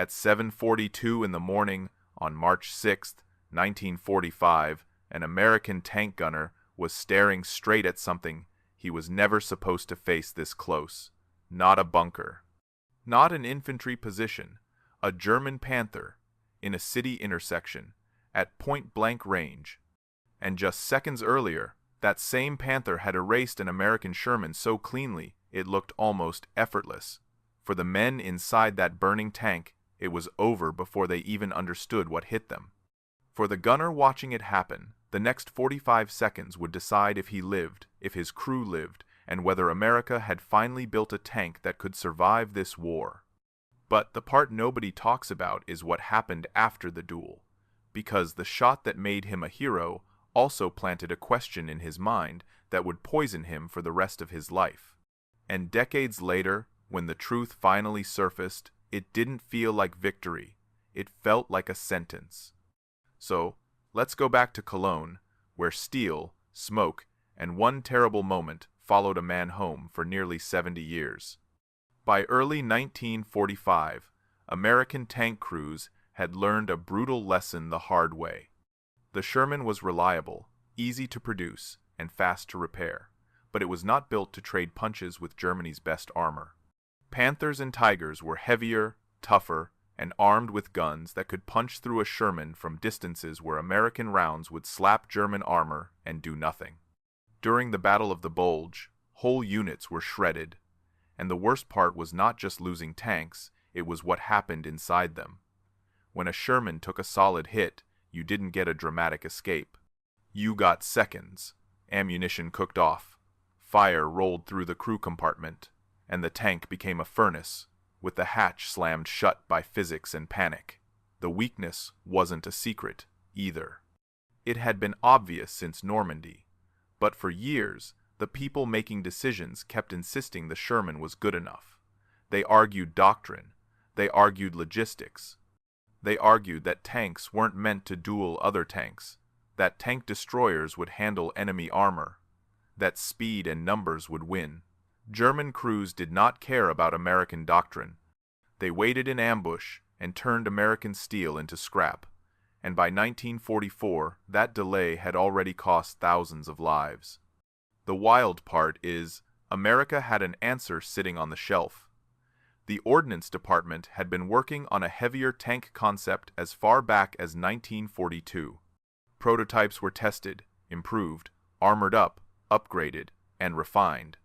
At 7:42 in the morning on March 6, 1945, an American tank gunner was staring straight at something he was never supposed to face this close. Not a bunker. Not an infantry position. A German Panther, in a city intersection, at point-blank range. And just seconds earlier, that same Panther had erased an American Sherman so cleanly it looked almost effortless. For the men inside that burning tank, it was over before they even understood what hit them. For the gunner watching it happen, the next 45 seconds would decide if he lived, if his crew lived, and whether America had finally built a tank that could survive this war. But the part nobody talks about is what happened after the duel, because the shot that made him a hero also planted a question in his mind that would poison him for the rest of his life. And decades later, when the truth finally surfaced, it didn't feel like victory. It felt like a sentence. So, let's go back to Cologne, where steel, smoke, and one terrible moment followed a man home for nearly 70 years. By early 1945, American tank crews had learned a brutal lesson the hard way. The Sherman was reliable, easy to produce, and fast to repair, but it was not built to trade punches with Germany's best armor. Panthers and Tigers were heavier, tougher, and armed with guns that could punch through a Sherman from distances where American rounds would slap German armor and do nothing. During the Battle of the Bulge, whole units were shredded, and the worst part was not just losing tanks, it was what happened inside them. When a Sherman took a solid hit, you didn't get a dramatic escape. You got seconds. Ammunition cooked off. Fire rolled through the crew compartment, and the tank became a furnace, with the hatch slammed shut by physics and panic. The weakness wasn't a secret, either. It had been obvious since Normandy, but for years, the people making decisions kept insisting the Sherman was good enough. They argued doctrine. They argued logistics. They argued that tanks weren't meant to duel other tanks, that tank destroyers would handle enemy armor, that speed and numbers would win. German crews did not care about American doctrine. They waited in ambush and turned American steel into scrap, and by 1944, that delay had already cost thousands of lives. The wild part is, America had an answer sitting on the shelf. The Ordnance Department had been working on a heavier tank concept as far back as 1942. Prototypes were tested, improved, armored up, upgraded, and refined.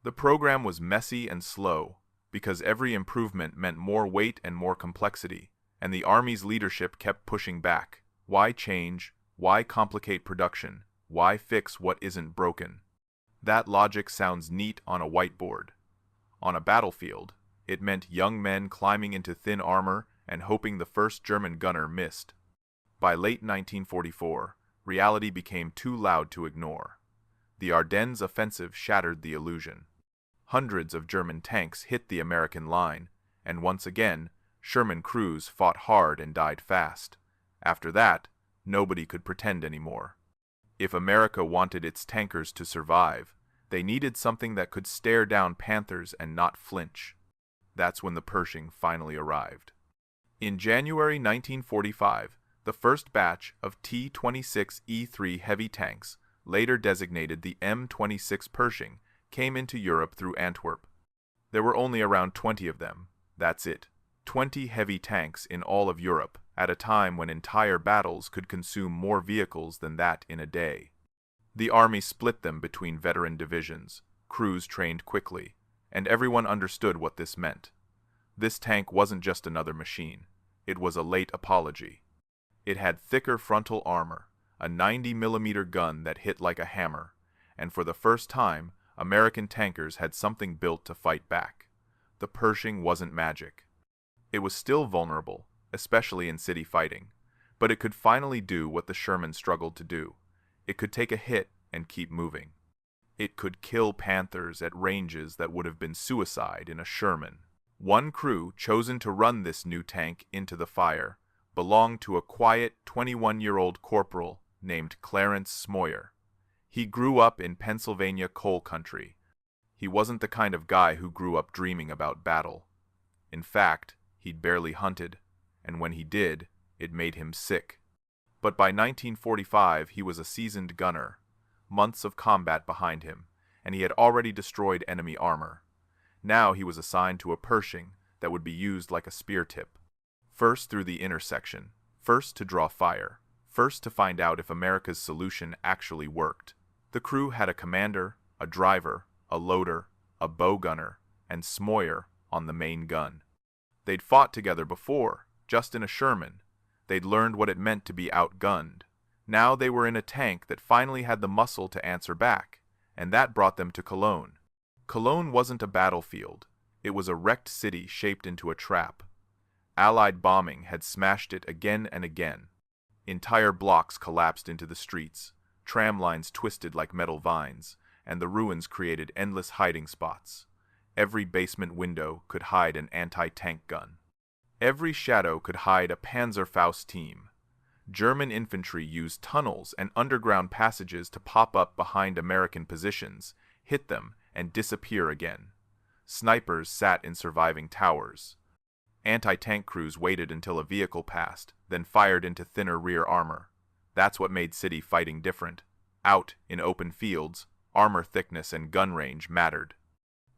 The program was messy and slow, because every improvement meant more weight and more complexity, and the Army's leadership kept pushing back. Why change? Why complicate production? Why fix what isn't broken? That logic sounds neat on a whiteboard. On a battlefield, it meant young men climbing into thin armor and hoping the first German gunner missed. By late 1944, reality became too loud to ignore. The Ardennes offensive shattered the illusion. Hundreds of German tanks hit the American line, and once again, Sherman crews fought hard and died fast. After that, nobody could pretend anymore. If America wanted its tankers to survive, they needed something that could stare down Panthers and not flinch. That's when the Pershing finally arrived. In January 1945, the first batch of T-26E3 heavy tanks, later designated the M26 Pershing, came into Europe through Antwerp. There were only around 20 of them. That's it. 20 heavy tanks in all of Europe, at a time when entire battles could consume more vehicles than that in a day. The Army split them between veteran divisions. Crews trained quickly, and everyone understood what this meant. This tank wasn't just another machine. It was a late apology. It had thicker frontal armor, a 90mm gun that hit like a hammer, and for the first time, American tankers had something built to fight back. The Pershing wasn't magic. It was still vulnerable, especially in city fighting, but it could finally do what the Sherman struggled to do. It could take a hit and keep moving. It could kill Panthers at ranges that would have been suicide in a Sherman. One crew chosen to run this new tank into the fire belonged to a quiet 21-year-old corporal named Clarence Smoyer. He grew up in Pennsylvania coal country. He wasn't the kind of guy who grew up dreaming about battle. In fact, He'd barely hunted, and when he did, it made him sick. But by 1945, he was a seasoned gunner, months of combat behind him, and he had already destroyed enemy armor. Now he was assigned to a Pershing that would be used like a spear tip. First through the intersection, first to draw fire, first to find out if America's solution actually worked. The crew had a commander, a driver, a loader, a bow gunner, and Smoyer on the main gun. They'd fought together before, just in a Sherman. They'd learned what it meant to be outgunned. Now they were in a tank that finally had the muscle to answer back, and that brought them to Cologne. Cologne wasn't a battlefield. It was a wrecked city shaped into a trap. Allied bombing had smashed it again and again. Entire blocks collapsed into the streets, tram lines twisted like metal vines, and the ruins created endless hiding spots. Every basement window could hide an anti-tank gun. Every shadow could hide a Panzerfaust team. German infantry used tunnels and underground passages to pop up behind American positions, hit them, and disappear again. Snipers sat in surviving towers. Anti-tank crews waited until a vehicle passed, then fired into thinner rear armor. That's what made city fighting different. Out, in open fields, armor thickness and gun range mattered.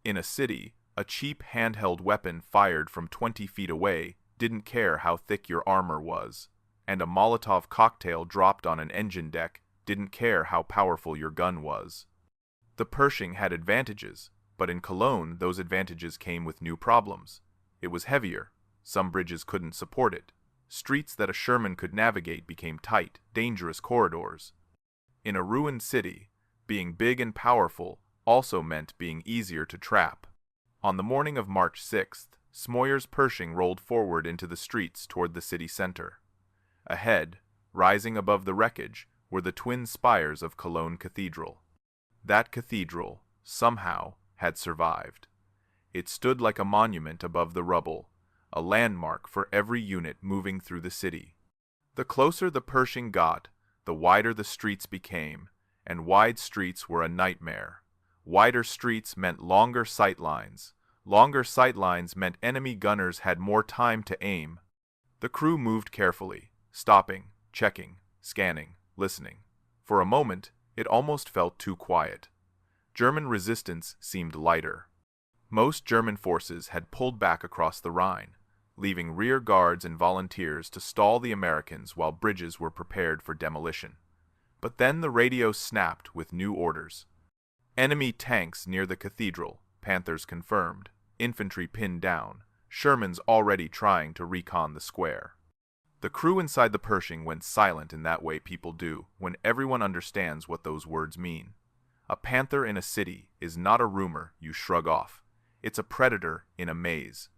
In a city, a cheap handheld weapon fired from 20 feet away didn't care how thick your armor was, and a Molotov cocktail dropped on an engine deck didn't care how powerful your gun was. The Pershing had advantages, but in Cologne those advantages came with new problems. It was heavier. Some bridges couldn't support it. Streets that a Sherman could navigate became tight, dangerous corridors. In a ruined city, being big and powerful also meant being easier to trap. On the morning of March 6th, Smoyer's Pershing rolled forward into the streets toward the city center. Ahead, rising above the wreckage, were the twin spires of Cologne Cathedral. That cathedral, somehow, had survived. It stood like a monument above the rubble, a landmark for every unit moving through the city. The closer the Pershing got, the wider the streets became, and wide streets were a nightmare. Wider streets meant longer sight lines. Longer sight lines meant enemy gunners had more time to aim. The crew moved carefully, stopping, checking, scanning, listening. For a moment, it almost felt too quiet. German resistance seemed lighter. Most German forces had pulled back across the Rhine, leaving rear guards and volunteers to stall the Americans while bridges were prepared for demolition. But then the radio snapped with new orders. Enemy tanks near the cathedral, Panthers confirmed, infantry pinned down, Shermans already trying to recon the square. The crew inside the Pershing went silent in that way people do when everyone understands what those words mean. A panther in a city is not a rumor you shrug off. It's a predator in a maze.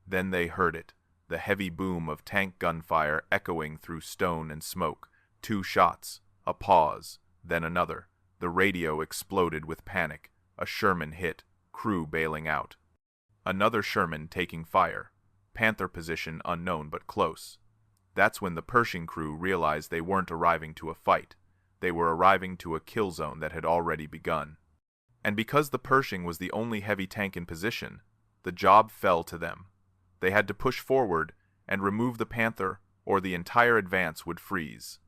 Then they heard it, the heavy boom of tank gunfire echoing through stone and smoke. 2 shots, a pause, then another. The radio exploded with panic. A Sherman hit, crew bailing out. Another Sherman taking fire. Panther position unknown but close. That's when the Pershing crew realized they weren't arriving to a fight. They were arriving to a kill zone that had already begun. And because the Pershing was the only heavy tank in position, the job fell to them. They had to push forward and remove the Panther, or the entire advance would freeze.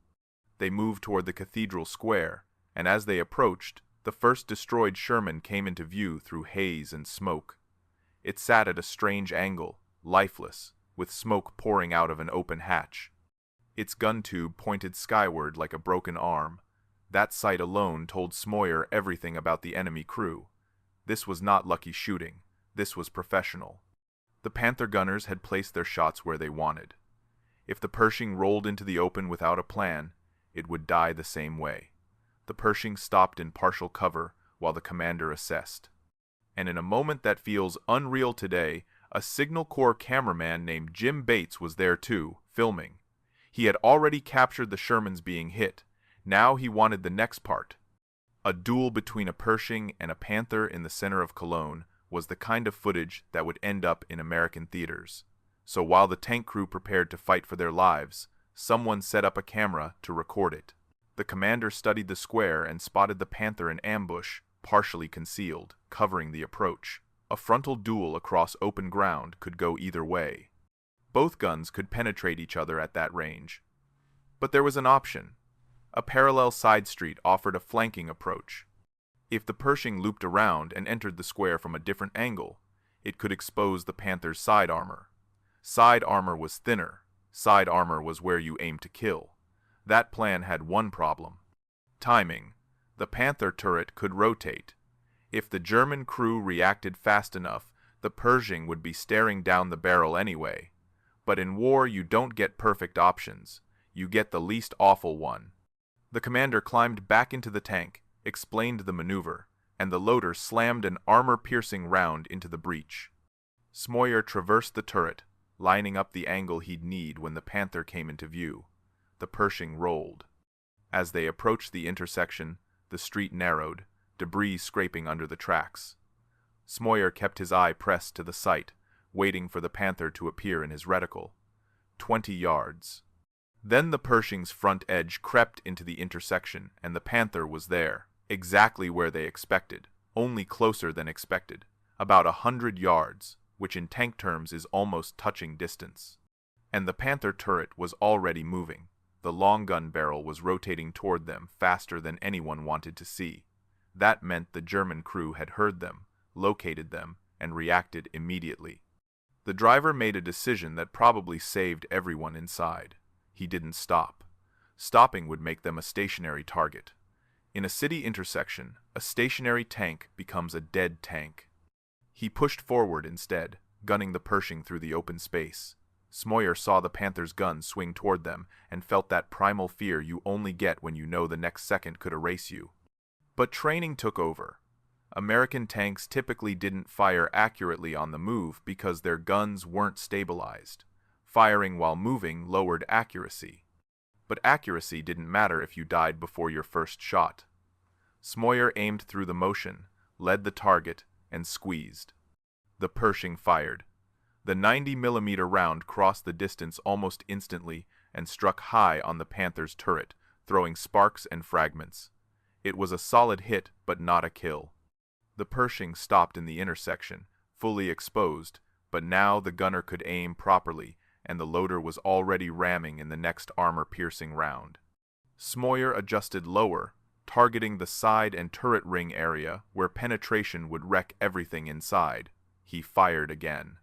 They moved toward the cathedral square, and as they approached, the first destroyed Sherman came into view through haze and smoke. It sat at a strange angle, lifeless, with smoke pouring out of an open hatch. Its gun tube pointed skyward like a broken arm. That sight alone told Smoyer everything about the enemy crew. This was not lucky shooting. This was professional. The Panther gunners had placed their shots where they wanted. If the Pershing rolled into the open without a plan, it would die the same way. The Pershing stopped in partial cover while the commander assessed. And in a moment that feels unreal today, a Signal Corps cameraman named Jim Bates was there too, filming. He had already captured the Shermans being hit. Now he wanted the next part. A duel between a Pershing and a Panther in the center of Cologne was the kind of footage that would end up in American theaters. So while the tank crew prepared to fight for their lives, someone set up a camera to record it. The commander studied the square and spotted the Panther in ambush, partially concealed, covering the approach. A frontal duel across open ground could go either way. Both guns could penetrate each other at that range. But there was an option. A parallel side street offered a flanking approach. If the Pershing looped around and entered the square from a different angle, it could expose the Panther's side armor. Side armor was thinner. Side armor was where you aimed to kill. That plan had one problem: timing. The Panther turret could rotate. If the German crew reacted fast enough, the Pershing would be staring down the barrel anyway. But in war, you don't get perfect options. You get the least awful one. The commander climbed back into the tank, explained the maneuver, and the loader slammed an armor-piercing round into the breech. Smoyer traversed the turret, lining up the angle he'd need when the Panther came into view. The Pershing rolled. As they approached the intersection, the street narrowed, debris scraping under the tracks. Smoyer kept his eye pressed to the sight, waiting for the Panther to appear in his reticle. 20 yards. Then the Pershing's front edge crept into the intersection, and the Panther was there, exactly where they expected, only closer than expected, about 100 yards, which in tank terms is almost touching distance. And the Panther turret was already moving. The long gun barrel was rotating toward them faster than anyone wanted to see. That meant the German crew had heard them, located them, and reacted immediately. The driver made a decision that probably saved everyone inside. He didn't stop. Stopping would make them a stationary target. In a city intersection, a stationary tank becomes a dead tank. He pushed forward instead, gunning the Pershing through the open space. Smoyer saw the Panther's gun swing toward them and felt that primal fear you only get when you know the next second could erase you. But training took over. American tanks typically didn't fire accurately on the move because their guns weren't stabilized. Firing while moving lowered accuracy. But accuracy didn't matter if you died before your first shot. Smoyer aimed through the motion, led the target, and squeezed. The Pershing fired. The 90mm round crossed the distance almost instantly and struck high on the Panther's turret, throwing sparks and fragments. It was a solid hit, but not a kill. The Pershing stopped in the intersection, fully exposed, but now the gunner could aim properly, and the loader was already ramming in the next armor-piercing round. Smoyer adjusted lower, targeting the side and turret ring area where penetration would wreck everything inside. He fired again.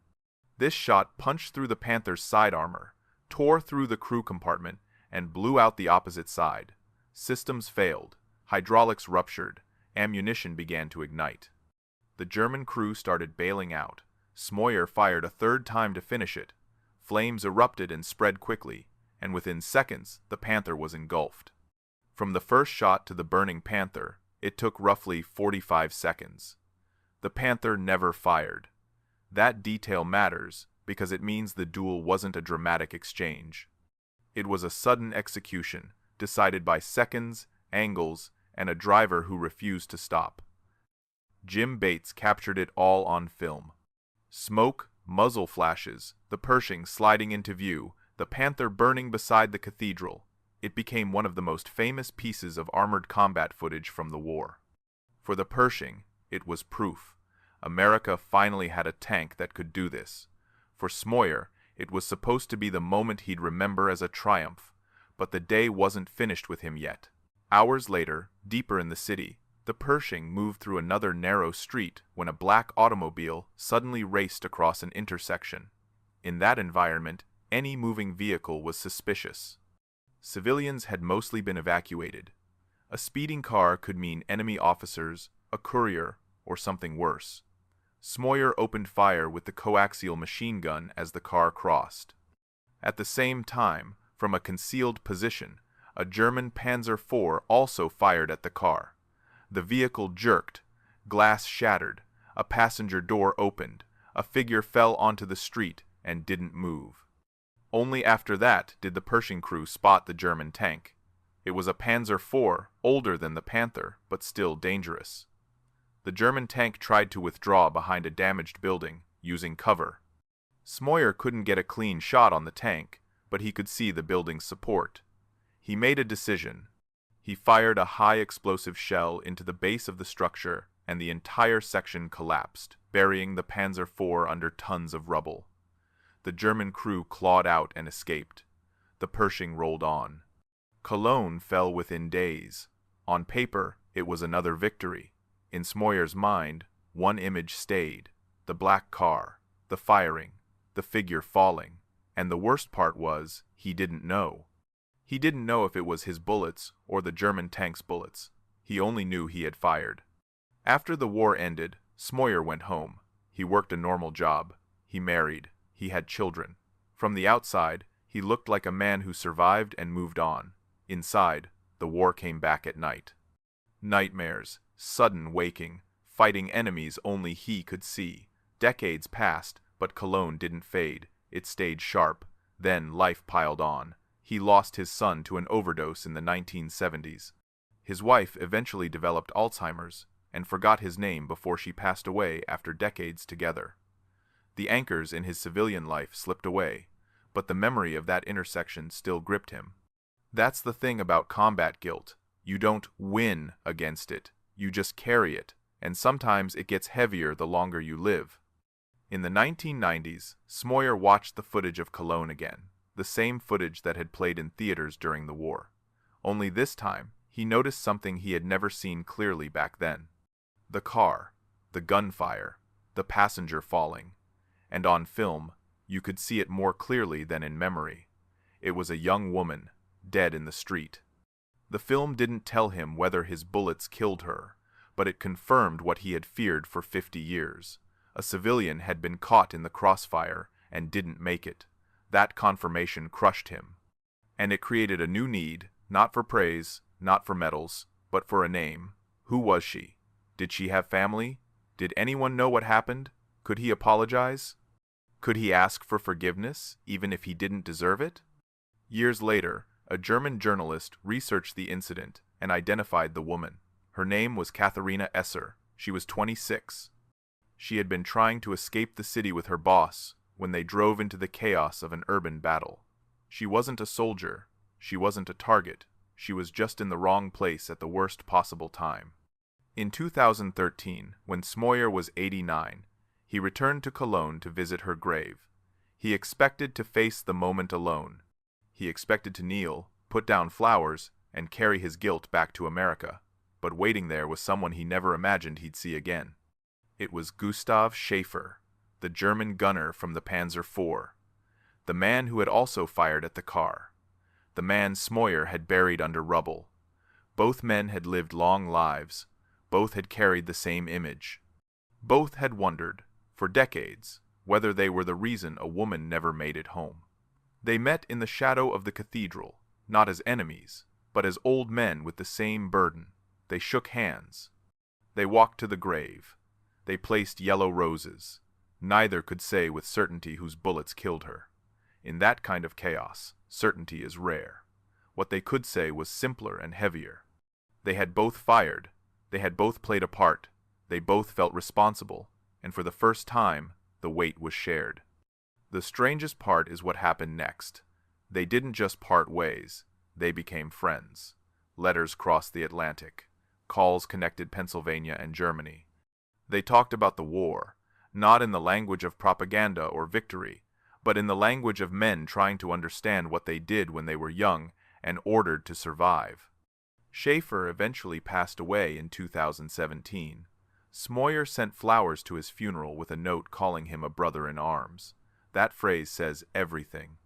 This shot punched through the Panther's side armor, tore through the crew compartment, and blew out the opposite side. Systems failed. Hydraulics ruptured. Ammunition began to ignite. The German crew started bailing out. Smoyer fired a third time to finish it. Flames erupted and spread quickly, and within seconds, the Panther was engulfed. From the first shot to the burning Panther, it took roughly 45 seconds. The Panther never fired. That detail matters because it means the duel wasn't a dramatic exchange. It was a sudden execution, decided by seconds, angles, and a driver who refused to stop. Jim Bates captured it all on film. Smoke, muzzle flashes, the Pershing sliding into view, the Panther burning beside the cathedral. It became one of the most famous pieces of armored combat footage from the war. For the Pershing, it was proof. America finally had a tank that could do this. For Smoyer, it was supposed to be the moment he'd remember as a triumph, but the day wasn't finished with him yet. Hours later, deeper in the city, the Pershing moved through another narrow street when a black automobile suddenly raced across an intersection. In that environment, any moving vehicle was suspicious. Civilians had mostly been evacuated. A speeding car could mean enemy officers, a courier, or something worse. Smoyer opened fire with the coaxial machine gun as the car crossed. At the same time, from a concealed position, a German Panzer IV also fired at the car. The vehicle jerked, glass shattered, a passenger door opened, a figure fell onto the street and didn't move. Only after that did the Pershing crew spot the German tank. It was a Panzer IV, older than the Panther, but still dangerous. The German tank tried to withdraw behind a damaged building, using cover. Smoyer couldn't get a clean shot on the tank, but he could see the building's support. He made a decision. He fired a high-explosive shell into the base of the structure, and the entire section collapsed, burying the Panzer IV under tons of rubble. The German crew clawed out and escaped. The Pershing rolled on. Cologne fell within days. On paper, it was another victory. In Smoyer's mind, one image stayed: the black car, the firing, the figure falling. And the worst part was, he didn't know. He didn't know if it was his bullets or the German tank's bullets. He only knew he had fired. After the war ended, Smoyer went home. He worked a normal job. He married. He had children. From the outside, he looked like a man who survived and moved on. Inside, the war came back at night. Nightmares, sudden waking, fighting enemies only he could see. Decades passed, but Cologne didn't fade. It stayed sharp. Then life piled on. He lost his son to an overdose in the 1970s. His wife eventually developed Alzheimer's and forgot his name before she passed away after decades together. The anchors in his civilian life slipped away, but the memory of that intersection still gripped him. That's the thing about combat guilt. You don't win against it. You just carry it, and sometimes it gets heavier the longer you live. In the 1990s, Smoyer watched the footage of Cologne again, the same footage that had played in theaters during the war. Only this time, he noticed something he had never seen clearly back then. The car, the gunfire, the passenger falling. And on film, you could see it more clearly than in memory. It was a young woman, dead in the street. The film didn't tell him whether his bullets killed her, but it confirmed what he had feared for 50 years. A civilian had been caught in the crossfire and didn't make it. That confirmation crushed him. And it created a new need, not for praise, not for medals, but for a name. Who was she? Did she have family? Did anyone know what happened? Could he apologize? Could he ask for forgiveness, even if he didn't deserve it? Years later, a German journalist researched the incident and identified the woman. Her name was Katharina Esser. She was 26. She had been trying to escape the city with her boss when they drove into the chaos of an urban battle. She wasn't a soldier. She wasn't a target. She was just in the wrong place at the worst possible time. In 2013, when Smoyer was 89, he returned to Cologne to visit her grave. He expected to face the moment alone. He expected to kneel, put down flowers, and carry his guilt back to America. But waiting there was someone he never imagined he'd see again. It was Gustav Schaefer, the German gunner from the Panzer IV, the man who had also fired at the car, the man Smoyer had buried under rubble. Both men had lived long lives. Both had carried the same image. Both had wondered, for decades, whether they were the reason a woman never made it home. They met in the shadow of the cathedral, not as enemies, but as old men with the same burden. They shook hands. They walked to the grave. They placed yellow roses. Neither could say with certainty whose bullets killed her. In that kind of chaos, certainty is rare. What they could say was simpler and heavier. They had both fired. They had both played a part. They both felt responsible, and for the first time, the weight was shared. The strangest part is what happened next. They didn't just part ways. They became friends. Letters crossed the Atlantic. Calls connected Pennsylvania and Germany. They talked about the war, not in the language of propaganda or victory, but in the language of men trying to understand what they did when they were young and ordered to survive. Schaefer eventually passed away in 2017. Smoyer sent flowers to his funeral with a note calling him a brother in arms. That phrase says everything.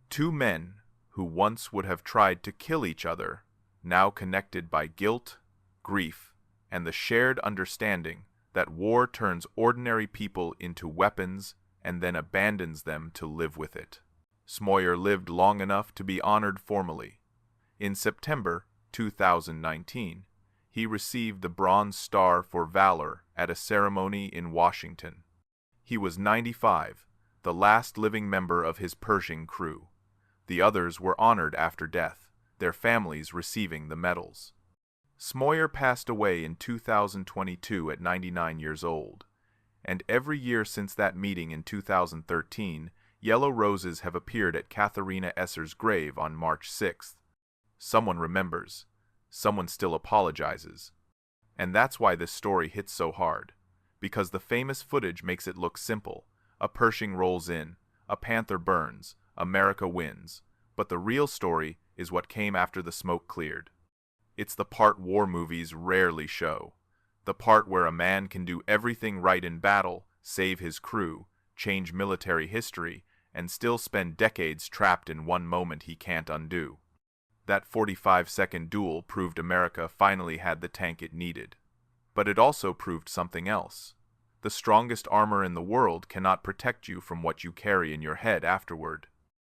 Two men who once would have tried to kill each other, now connected by guilt, grief, and the shared understanding that war turns ordinary people into weapons and then abandons them to live with it. Smoyer lived long enough to be honored formally. In September 2019, he received the Bronze Star for Valor at a ceremony in Washington. He was 95, the last living member of his Pershing crew. The others were honored after death, their families receiving the medals. Smoyer passed away in 2022 at 99 years old, and every year since that meeting in 2013, yellow roses have appeared at Katharina Esser's grave on March 6th. Someone remembers. Someone still apologizes. And that's why this story hits so hard, because the famous footage makes it look simple. A Pershing rolls in, A Panther burns, America wins. But the real story is what came after the smoke cleared. It's the part war movies rarely show. The part where a man can do everything right in battle, save his crew, change military history, and still spend decades trapped in one moment he can't undo. That 45-second duel proved America finally had the tank it needed. But it also proved something else. The strongest armor in the world cannot protect you from what you carry in your head afterward.